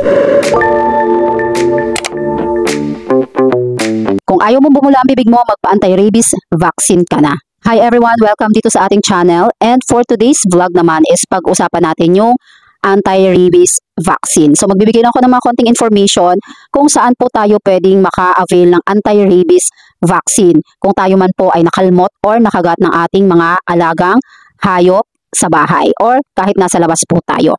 Kung ayaw mong bumula ang bibig mo, magpa-anti-rabies vaccine ka na. Hi everyone! Welcome dito sa ating channel, and for today's vlog naman is pag-usapan natin yung anti-rabies vaccine. So magbibigay lang ako ng mga konting information kung saan po tayo pwedeng maka-avail ng anti-rabies vaccine kung tayo man po ay nakalmot or nakagat ng ating mga alagang hayop sa bahay or kahit nasa labas po tayo.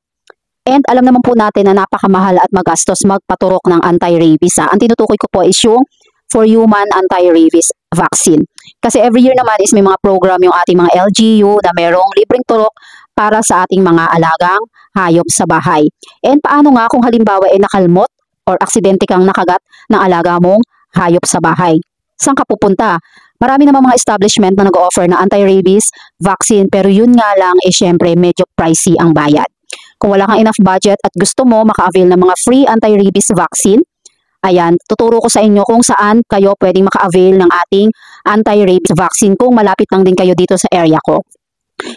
And alam naman po natin na napakamahal at magastos magpaturok ng anti-rabies. Ang tinutukoy ko po is yung for human anti-rabies vaccine. Kasi every year naman is may mga program yung ating mga LGU na merong libreng turok para sa ating mga alagang hayop sa bahay. And paano nga kung halimbawa ay nakalmot or aksidente kang nakagat ng alaga mong hayop sa bahay? Saan ka pupunta? Marami naman mga establishment na nag-offer ng anti-rabies vaccine, pero yun nga lang syempre medyo pricey ang bayad. Kung wala kang enough budget at gusto mo maka-avail ng mga free anti-rabies vaccine, ayan, tuturo ko sa inyo kung saan kayo pwedeng maka-avail ng ating anti-rabies vaccine kung malapit lang din kayo dito sa area ko.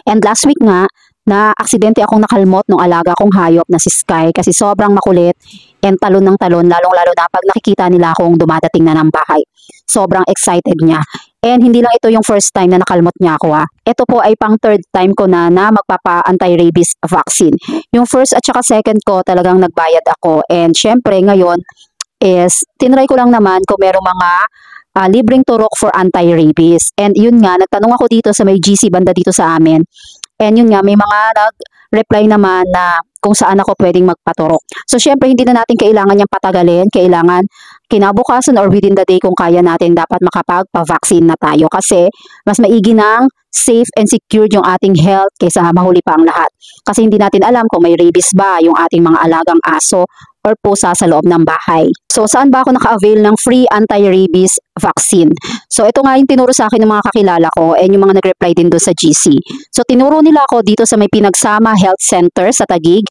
And last week nga, na aksidente akong nakalmot ng alaga kong hayop na si Sky kasi sobrang makulit and talon ng talon, lalong-lalo na pag nakikita nila akong dumadating na ng bahay. Sobrang excited niya. And hindi lang ito yung first time na nakalmot niya ako ha. Ito po ay pang third time ko na magpapa-anti-rabies vaccine. Yung first at saka second ko talagang nagbayad ako. And syempre ngayon is tinry ko lang naman kung merong mga libreng turok for anti-rabies. And yun nga, nagtanong ako dito sa may GC banda dito sa amin. And yun nga, may mga nag-reply naman na kung saan ako pwedeng magpaturok. So, syempre, hindi na natin kailangan niyang patagalin. Kailangan kinabukasan or within the day kung kaya natin dapat makapagpa-vaccine na tayo. Kasi, mas maigi ng safe and secure yung ating health kaysa mahuli pa ang lahat. Kasi hindi natin alam kung may rabies ba yung ating mga alagang aso or pusa sa loob ng bahay. So, saan ba ako naka-avail ng free anti-rabies vaccine? So, ito nga yung tinuro sa akin ng mga kakilala ko and yung mga nag-reply din doon sa GC. So, tinuro nila ako dito sa may Pinagsama Health Center sa Taguig.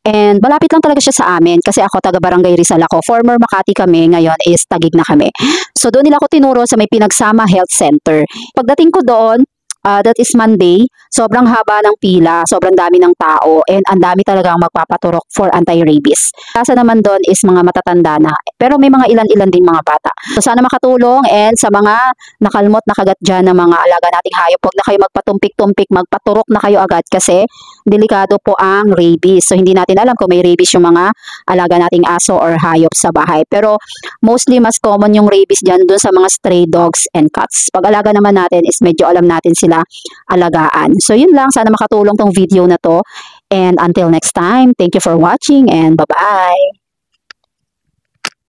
And malapit lang talaga siya sa amin kasi ako taga Barangay Rizal ako. Former Makati kami, ngayon is Taguig na kami. So, doon nila ako tinuro sa may Pinagsama Health Center. Pagdating ko doon, that is Monday, sobrang haba ng pila, sobrang dami ng tao, and ang dami talagang magpapaturok for anti-rabies. Kasa naman doon is mga matatanda na, pero may mga ilan-ilan ding mga bata. So sana makatulong, and sa mga nakalmot, nakagat dyan ng mga alaga nating hayop, huwag na kayo magpatumpik-tumpik, magpaturok na kayo agad kasi delikado po ang rabies. So hindi natin alam kung may rabies yung mga alaga nating aso or hayop sa bahay. Pero mostly mas common yung rabies dyan doon sa mga stray dogs and cats. Pag alaga naman natin is medyo alam natin sila alagaan. So yun lang, sana makatulong tong video na to. And until next time, thank you for watching and bye-bye!